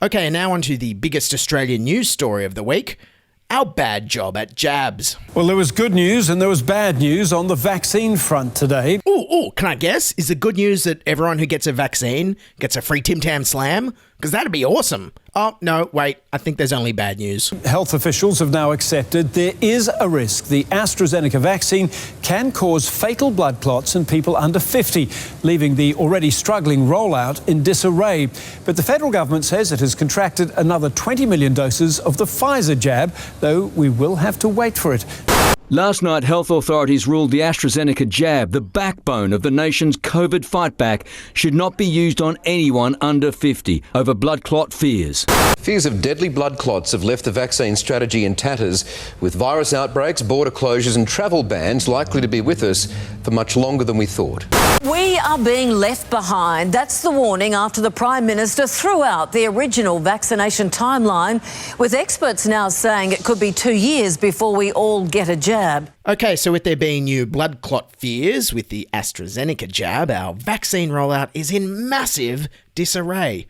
Okay, and now on to the biggest Australian news story of the week. Our bad job at jabs. Well, there was good news and there was bad news on the vaccine front today. Ooh, can I guess? Is the good news that everyone who gets a vaccine gets a free Tim Tam Slam? Because that'd be awesome. Oh, no, wait, I think there's only bad news. Health officials have now accepted there is a risk the AstraZeneca vaccine can cause fatal blood clots in people under 50, leaving the already struggling rollout in disarray. But the federal government says it has contracted another 20 million doses of the Pfizer jab, though we will have to wait for it. Last night, health authorities ruled the AstraZeneca jab, the backbone of the nation's COVID fightback, should not be used on anyone under 50 over blood clot fears. Fears of deadly blood clots have left the vaccine strategy in tatters, with virus outbreaks, border closures and travel bans likely to be with us for much longer than we thought. We are being left behind. That's the warning after the Prime Minister threw out the original vaccination timeline, with experts now saying it could be 2 years before we all get a jab. Okay, so with there being new blood clot fears with the AstraZeneca jab, our vaccine rollout is in massive disarray.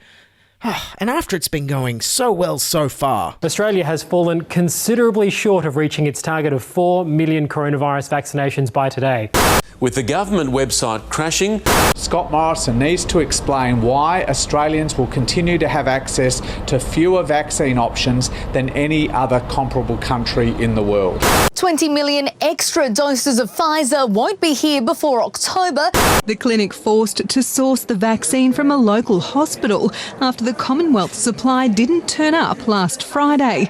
And after it's been going so well so far. Australia has fallen considerably short of reaching its target of 4 million coronavirus vaccinations by today. With the government website crashing, Scott Morrison needs to explain why Australians will continue to have access to fewer vaccine options than any other comparable country in the world. 20 million extra doses of Pfizer won't be here before October. The clinic forced to source the vaccine from a local hospital after the Commonwealth supply didn't turn up last Friday.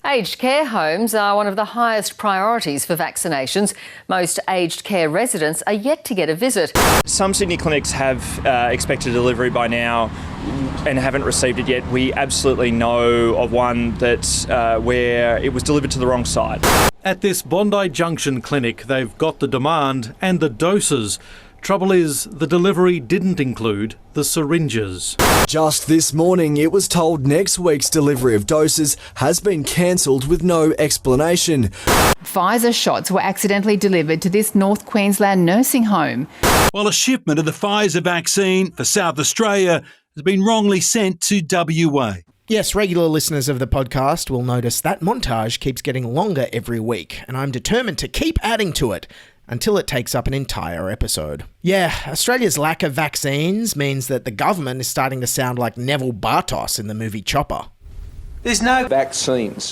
Aged care homes are one of the highest priorities for vaccinations. Most aged care residents are yet to get a visit. Some Sydney clinics have expected delivery by now and haven't received it yet. We absolutely know of one that's where it was delivered to the wrong site. At this Bondi Junction clinic, they've got the demand and the doses. Trouble is, the delivery didn't include the syringes. Just this morning, it was told next week's delivery of doses has been cancelled with no explanation. Pfizer shots were accidentally delivered to this North Queensland nursing home. While a shipment of the Pfizer vaccine for South Australia has been wrongly sent to WA. Yes, regular listeners of the podcast will notice that montage keeps getting longer every week, and I'm determined to keep adding to it until it takes up an entire episode. Yeah, Australia's lack of vaccines means that the government is starting to sound like Neville Bartos in the movie Chopper. There's no vaccines.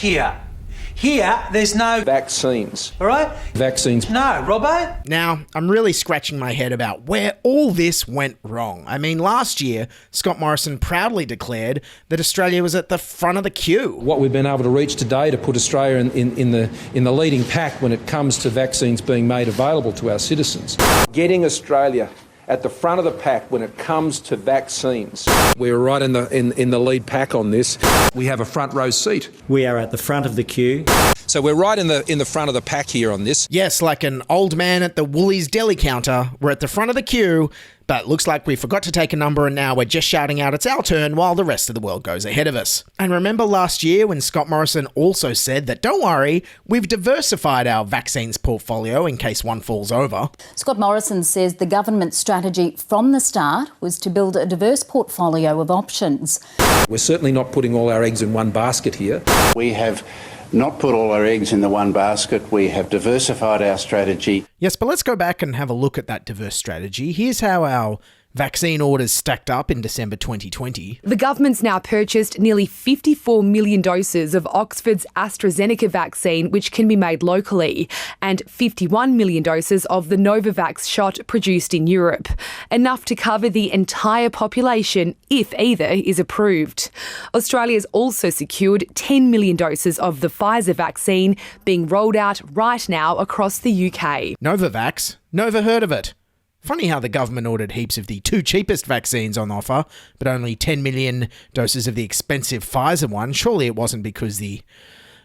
Here, there's no vaccines. All right? Vaccines. No, Robbo? Now, I'm really scratching my head about where all this went wrong. I mean, last year, Scott Morrison proudly declared that Australia was at the front of the queue. What we've been able to reach today to put Australia in the leading pack when it comes to vaccines being made available to our citizens. Getting Australia at the front of the pack when it comes to vaccines. We're right in the lead pack on this. We have a front row seat. We are at the front of the queue. So we're right in the front of the pack here on this. Yes, like an old man at the Woolies deli counter. We're at the front of the queue, but looks like we forgot to take a number and now we're just shouting out it's our turn while the rest of the world goes ahead of us. And remember last year when Scott Morrison also said that don't worry, we've diversified our vaccines portfolio in case one falls over. Scott Morrison says the government's strategy from the start was to build a diverse portfolio of options. We're certainly not putting all our eggs in one basket here. We have not put all our eggs in the one basket. We have diversified our strategy. Yes, but let's go back and have a look at that diverse strategy. Here's how our vaccine orders stacked up in December 2020. The government's now purchased nearly 54 million doses of Oxford's AstraZeneca vaccine, which can be made locally, and 51 million doses of the Novavax shot produced in Europe, enough to cover the entire population if either is approved. Australia's also secured 10 million doses of the Pfizer vaccine being rolled out right now across the UK. Novavax? Never heard of it. Funny how the government ordered heaps of the two cheapest vaccines on offer, but only 10 million doses of the expensive Pfizer one. Surely it wasn't because the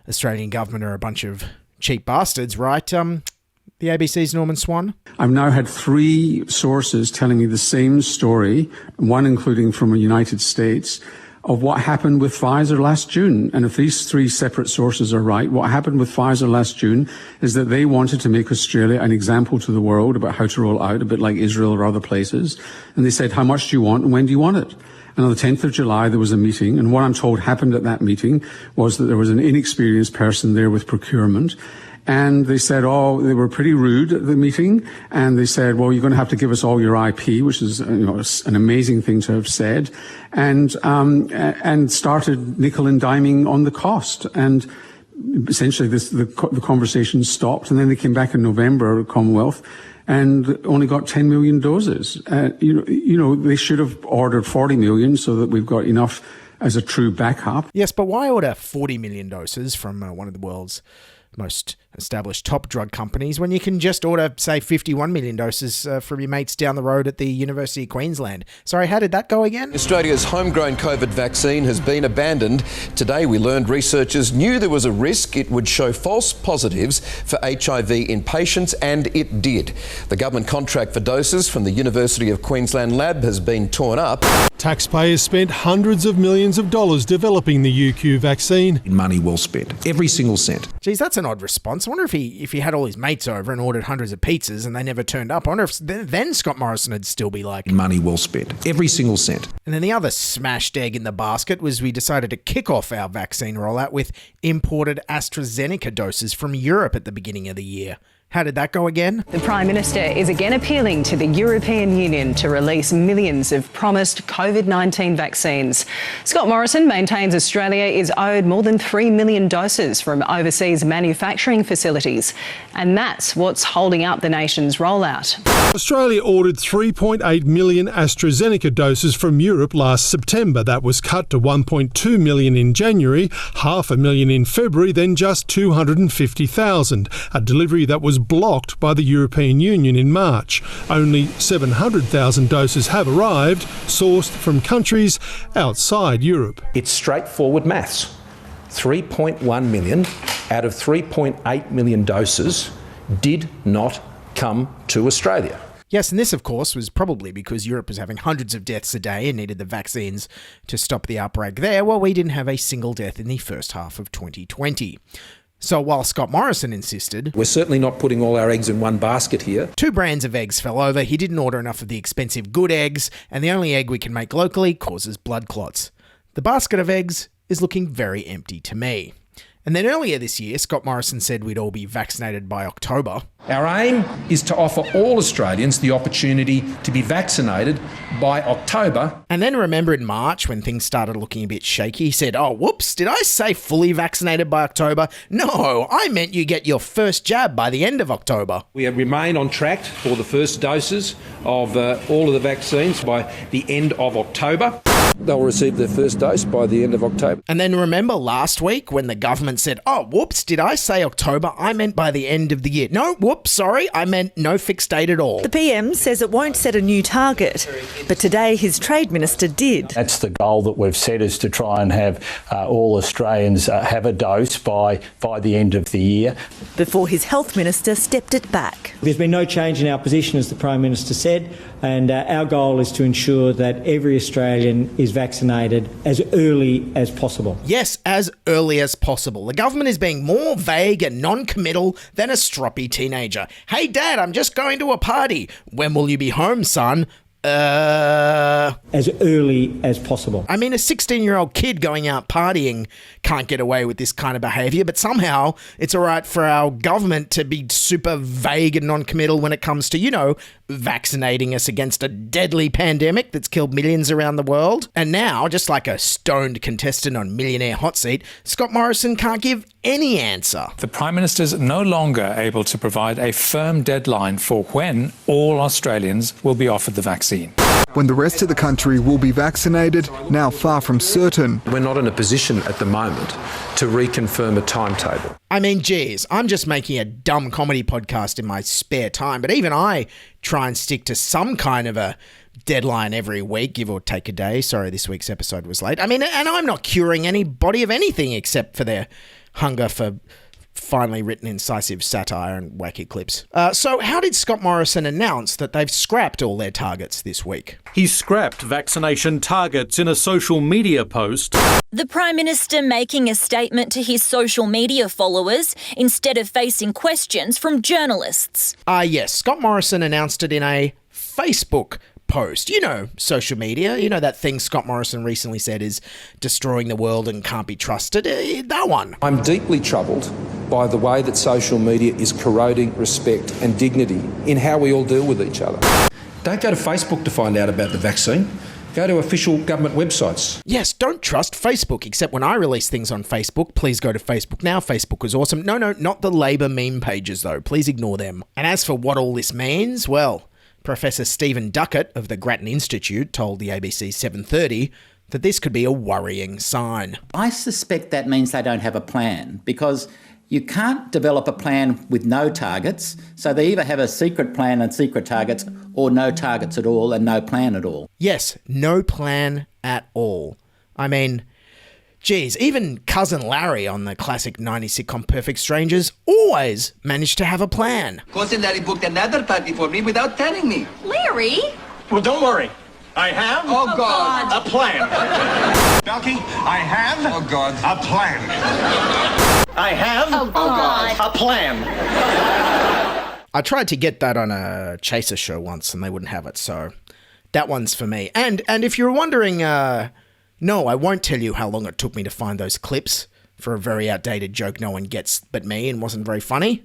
Australian government are a bunch of cheap bastards, right? The ABC's Norman Swan? I've now had 3 sources telling me the same story, one including from the United States, of what happened with Pfizer last June. And if these 3 separate sources are right, what happened with Pfizer last June is that they wanted to make Australia an example to the world about how to roll out, a bit like Israel or other places. And they said, how much do you want and when do you want it? And on the 10th of July, there was a meeting. And what I'm told happened at that meeting was that there was an inexperienced person there with procurement. And they said, they were pretty rude at the meeting. And they said, well, you're going to have to give us all your IP, which is, an amazing thing to have said. And started nickel and diming on the cost. And essentially the conversation stopped. And then they came back in November, Commonwealth, and only got 10 million doses. They should have ordered 40 million so that we've got enough as a true backup. Yes, but why order 40 million doses from one of the world's most established top drug companies when you can just order, say, 51 million doses from your mates down the road at the University of Queensland? Sorry, how did that go again? Australia's homegrown COVID vaccine has been abandoned. Today we learned researchers knew there was a risk it would show false positives for HIV in patients, and it did. The government contract for doses from the University of Queensland lab has been torn up. Taxpayers spent hundreds of millions of dollars developing the UQ vaccine. Money well spent. Every single cent. Geez, that's an odd response. I wonder if he had all his mates over and ordered hundreds of pizzas and they never turned up. I wonder if then Scott Morrison would still be like... Money well spent. Every single cent. And then the other smashed egg in the basket was we decided to kick off our vaccine rollout with imported AstraZeneca doses from Europe at the beginning of the year. How did that go again? The Prime Minister is again appealing to the European Union to release millions of promised COVID-19 vaccines. Scott Morrison maintains Australia is owed more than 3 million doses from overseas manufacturing facilities. And that's what's holding up the nation's rollout. Australia ordered 3.8 million AstraZeneca doses from Europe last September. That was cut to 1.2 million in January, 500,000 in February, then just 250,000. A delivery that was blocked by the European Union in March. Only 700,000 doses have arrived, sourced from countries outside Europe. It's straightforward maths. 3.1 million out of 3.8 million doses did not come to Australia. Yes, and this, of course, was probably because Europe was having hundreds of deaths a day and needed the vaccines to stop the outbreak there, while we didn't have a single death in the first half of 2020. So while Scott Morrison insisted... We're certainly not putting all our eggs in one basket here. 2 brands of eggs fell over, he didn't order enough of the expensive good eggs, and the only egg we can make locally causes blood clots. The basket of eggs is looking very empty to me. And then earlier this year, Scott Morrison said we'd all be vaccinated by October. Our aim is to offer all Australians the opportunity to be vaccinated by October. And then remember in March when things started looking a bit shaky, he said, oh, whoops, did I say fully vaccinated by October? No, I meant you get your first jab by the end of October. We remain on track for the first doses of all of the vaccines by the end of October. They'll receive their first dose by the end of October. And then remember last week when the government said, oh, whoops, did I say October? I meant by the end of the year. No, whoops, sorry, I meant no fixed date at all. The PM says it won't set a new target, but today his Trade Minister did. That's the goal that we've set, is to try and have all Australians have a dose by the end of the year. Before his Health Minister stepped it back. There's been no change in our position, as the Prime Minister said, and our goal is to ensure that every Australian is vaccinated as early as possible. Yes, as early as possible. The government is being more vague and non-committal than a stroppy teenager. Hey, Dad, I'm just going to a party. When will you be home, son? As early as possible. I mean, a 16-year-old kid going out partying can't get away with this kind of behaviour, but somehow it's all right for our government to be super vague and non-committal when it comes to, vaccinating us against a deadly pandemic that's killed millions around the world. And now, just like a stoned contestant on Millionaire Hot Seat, Scott Morrison can't give any answer. The Prime Minister's no longer able to provide a firm deadline for when all Australians will be offered the vaccine. When the rest of the country will be vaccinated, now far from certain. We're not in a position at the moment to reconfirm a timetable. I mean, geez, I'm just making a dumb comedy podcast in my spare time, but even I try and stick to some kind of a deadline every week, give or take a day. Sorry, this week's episode was late. I mean, and I'm not curing anybody of anything except for their hunger for finally written incisive satire and wacky clips. So how did Scott Morrison announce that they've scrapped all their targets this week? He scrapped vaccination targets in a social media post. The Prime Minister making a statement to his social media followers instead of facing questions from journalists. Yes, Scott Morrison announced it in a Facebook post. You know, social media. You know that thing Scott Morrison recently said is destroying the world and can't be trusted. That one. I'm deeply troubled by the way that social media is corroding respect and dignity in how we all deal with each other. Don't go to Facebook to find out about the vaccine. Go to official government websites. Yes, don't trust Facebook, except when I release things on Facebook. Please go to Facebook now. Facebook was awesome. No, not the Labour meme pages, though. Please ignore them. And as for what all this means, well, Professor Stephen Duckett of the Grattan Institute told the ABC 730 that this could be a worrying sign. I suspect that means they don't have a plan, because you can't develop a plan with no targets, so they either have a secret plan and secret targets or no targets at all and no plan at all. Yes, no plan at all. I mean, geez, even Cousin Larry on the classic 90s sitcom Perfect Strangers always managed to have a plan. Cousin Larry booked another party for me without telling me. Larry? Well, don't worry. I have God. a plan. Belky, I have a plan. I have a plan. I tried to get that on a Chaser show once and they wouldn't have it, so that one's for me. And if you're wondering, no, I won't tell you how long it took me to find those clips for a very outdated joke no one gets but me and wasn't very funny.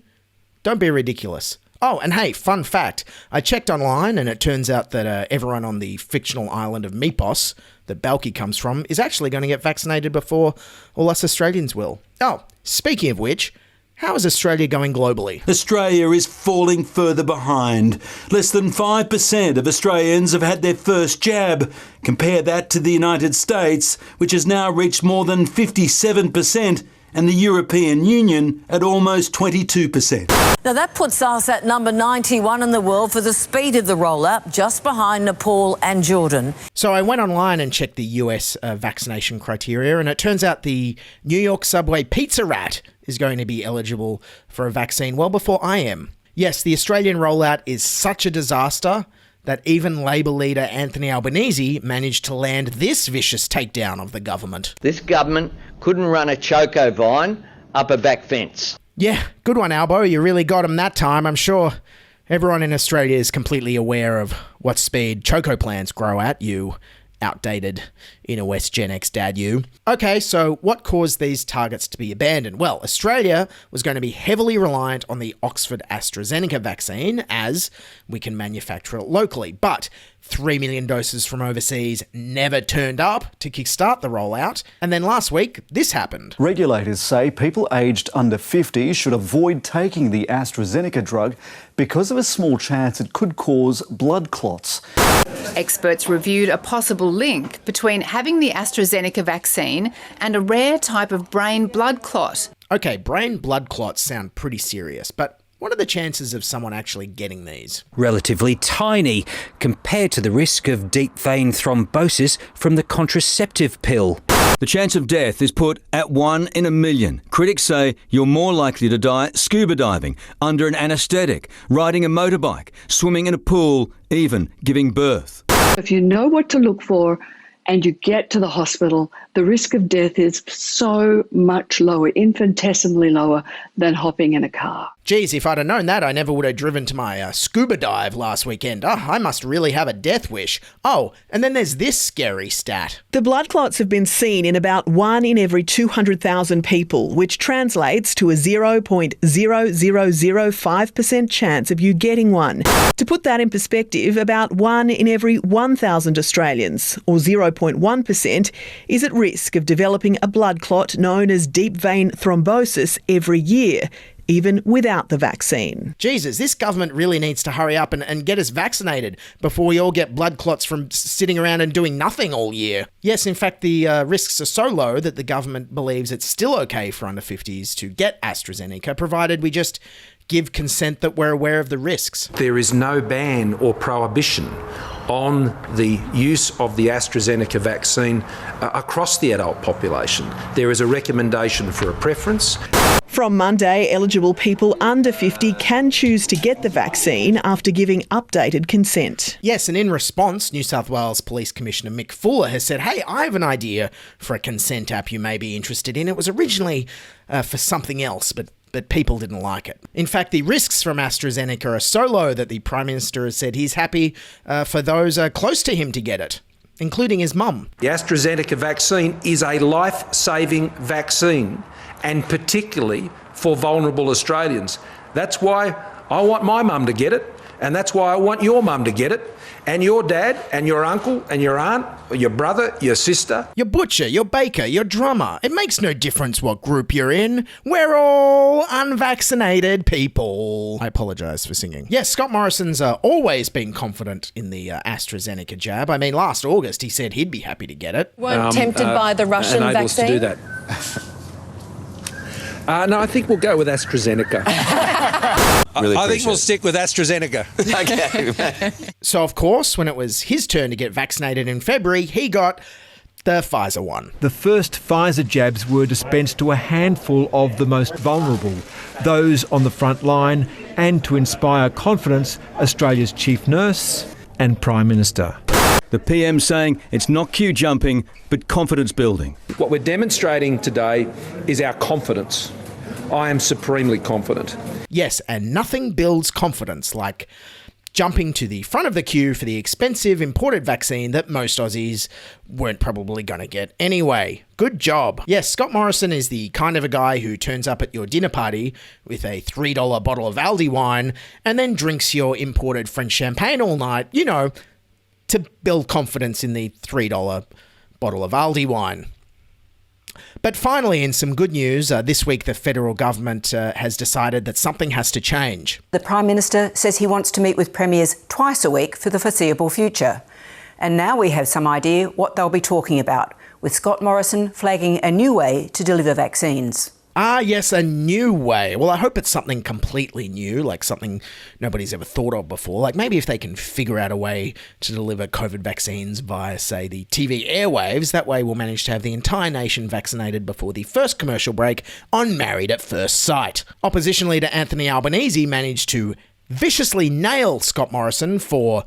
Don't be ridiculous. Oh, and hey, fun fact, I checked online and it turns out that everyone on the fictional island of Mypos that Balky comes from is actually going to get vaccinated before all us Australians will. Oh, speaking of which, how is Australia going globally? Australia is falling further behind. Less than 5% of Australians have had their first jab. Compare that to the United States, which has now reached more than 57%, and the European Union at almost 22%. Now that puts us at number 91 in the world for the speed of the rollout, just behind Nepal and Jordan. So I went online and checked the US vaccination criteria, and it turns out the New York subway pizza rat is going to be eligible for a vaccine well before I am. Yes, the Australian rollout is such a disaster that even Labor leader Anthony Albanese managed to land this vicious takedown of the government. This government couldn't run a choco vine up a back fence. Yeah, good one, Albo. You really got him that time. I'm sure everyone in Australia is completely aware of what speed choco plants grow at, you outdated inner West Gen X dad you. Okay, so what caused these targets to be abandoned? Well, Australia was going to be heavily reliant on the Oxford AstraZeneca vaccine as we can manufacture it locally, but 3 million doses from overseas never turned up to kickstart the rollout. And then last week, this happened. Regulators say people aged under 50 should avoid taking the AstraZeneca drug because of a small chance it could cause blood clots. Experts reviewed a possible link between having the AstraZeneca vaccine and a rare type of brain blood clot. Okay, brain blood clots sound pretty serious, but what are the chances of someone actually getting these? Relatively tiny compared to the risk of deep vein thrombosis from the contraceptive pill. The chance of death is put at 1 in a million. Critics say you're more likely to die scuba diving, under an anaesthetic, riding a motorbike, swimming in a pool, even giving birth. If you know what to look for and you get to the hospital, the risk of death is so much lower, infinitesimally lower than hopping in a car. Geez, if I'd have known that, I never would have driven to my scuba dive last weekend. Oh, I must really have a death wish. Oh, and then there's this scary stat. The blood clots have been seen in about 1 in every 200,000 people, which translates to a 0.0005% chance of you getting one. To put that in perspective, about 1 in every 1,000 Australians, or 0.1%, is at risk of developing a blood clot known as deep vein thrombosis every year, even without the vaccine. Jesus, this government really needs to hurry up and get us vaccinated before we all get blood clots from sitting around and doing nothing all year. Yes, in fact, the risks are so low that the government believes it's still okay for under 50s to get AstraZeneca, provided we just give consent that we're aware of the risks. There is no ban or prohibition on the use of the AstraZeneca vaccine across the adult population. There is a recommendation for a preference. From Monday, eligible people under 50 can choose to get the vaccine after giving updated consent. Yes, and in response, New South Wales Police Commissioner Mick Fuller has said, hey, I have an idea for a consent app you may be interested in. It was originally for something else, but but people didn't like it. In fact, the risks from AstraZeneca are so low that the Prime Minister has said he's happy for those close to him to get it, including his mum. The AstraZeneca vaccine is a life-saving vaccine, and particularly for vulnerable Australians. That's why I want my mum to get it, and that's why I want your mum to get it, and your dad, and your uncle, and your aunt, your brother, your sister. Your butcher, your baker, your drummer. It makes no difference what group you're in. We're all unvaccinated people. I apologise for singing. Yes, Scott Morrison's always been confident in the AstraZeneca jab. I mean, last August he said he'd be happy to get it. Weren't tempted by the Russian vaccine? To do that. No, I think we'll go with AstraZeneca. I think we'll stick with AstraZeneca. Okay. So, of course, when it was his turn to get vaccinated in February, he got the Pfizer one. The first Pfizer jabs were dispensed to a handful of the most vulnerable, those on the front line, and to inspire confidence, Australia's chief nurse and Prime Minister. The PM saying it's not queue jumping, but confidence building. What we're demonstrating today is our confidence. I am supremely confident. Yes, and nothing builds confidence like jumping to the front of the queue for the expensive imported vaccine that most Aussies weren't probably going to get anyway. Good job. Yes, Scott Morrison is the kind of a guy who turns up at your dinner party with a $3 bottle of Aldi wine and then drinks your imported French champagne all night, you know, to build confidence in the $3 bottle of Aldi wine. But finally, in some good news, this week the federal government has decided that something has to change. The Prime Minister says he wants to meet with premiers twice a week for the foreseeable future. And now we have some idea what they'll be talking about, with Scott Morrison flagging a new way to deliver vaccines. Ah, yes, a new way. Well, I hope it's something completely new, like something nobody's ever thought of before. Like maybe if they can figure out a way to deliver COVID vaccines via, say, the TV airwaves, that way we'll manage to have the entire nation vaccinated before the first commercial break on Married at First Sight. Opposition leader Anthony Albanese managed to viciously nail Scott Morrison for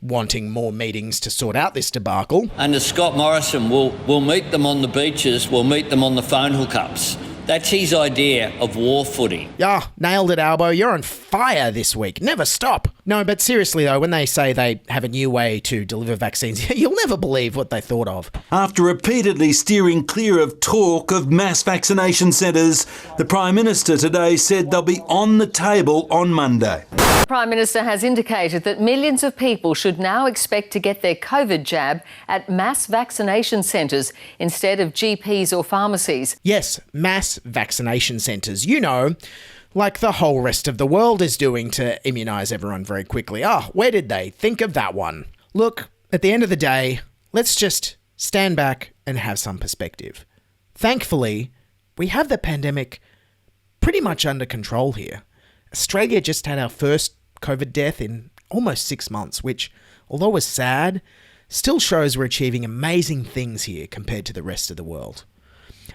wanting more meetings to sort out this debacle. Under Scott Morrison, we'll meet them on the beaches, we'll meet them on the phone hookups. That's his idea of war footy. Yeah, nailed it, Albo. You're on fire this week. Never stop. No, but seriously though, when they say they have a new way to deliver vaccines, you'll never believe what they thought of. After repeatedly steering clear of talk of mass vaccination centres, the Prime Minister today said they'll be on the table on Monday. The Prime Minister has indicated that millions of people should now expect to get their COVID jab at mass vaccination centres instead of GPs or pharmacies. Yes, mass vaccination centres. You know, like the whole rest of the world is doing to immunise everyone very quickly. Ah, where did they think of that one? Look, at the end of the day, let's just stand back and have some perspective. Thankfully, we have the pandemic pretty much under control here. Australia just had our first COVID death in almost 6 months, which, although was sad, still shows we're achieving amazing things here compared to the rest of the world.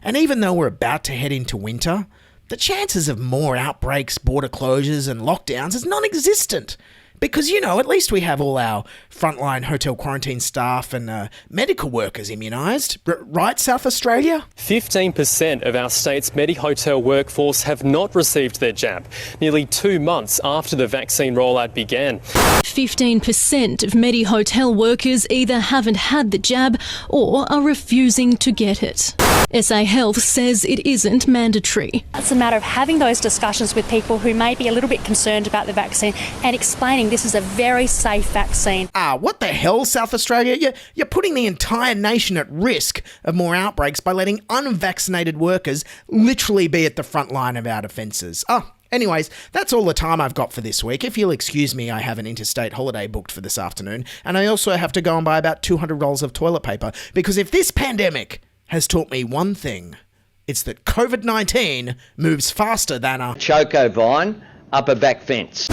And even though we're about to head into winter, the chances of more outbreaks, border closures and lockdowns is non-existent. Because, you know, at least we have all our frontline hotel quarantine staff and medical workers immunised. Right, South Australia? 15% of our state's Medi-Hotel workforce have not received their jab, nearly 2 months after the vaccine rollout began. 15% of Medi-Hotel workers either haven't had the jab or are refusing to get it. SA Health says it isn't mandatory. It's a matter of having those discussions with people who may be a little bit concerned about the vaccine and explaining this is a very safe vaccine. What the hell, South Australia? You're putting the entire nation at risk of more outbreaks by letting unvaccinated workers literally be at the front line of our defences. Anyways, that's all the time I've got for this week. If you'll excuse me, I have an interstate holiday booked for this afternoon, and I also have to go and buy about 200 rolls of toilet paper, because if this pandemic has taught me one thing, it's that COVID-19 moves faster than a choco vine up a back fence.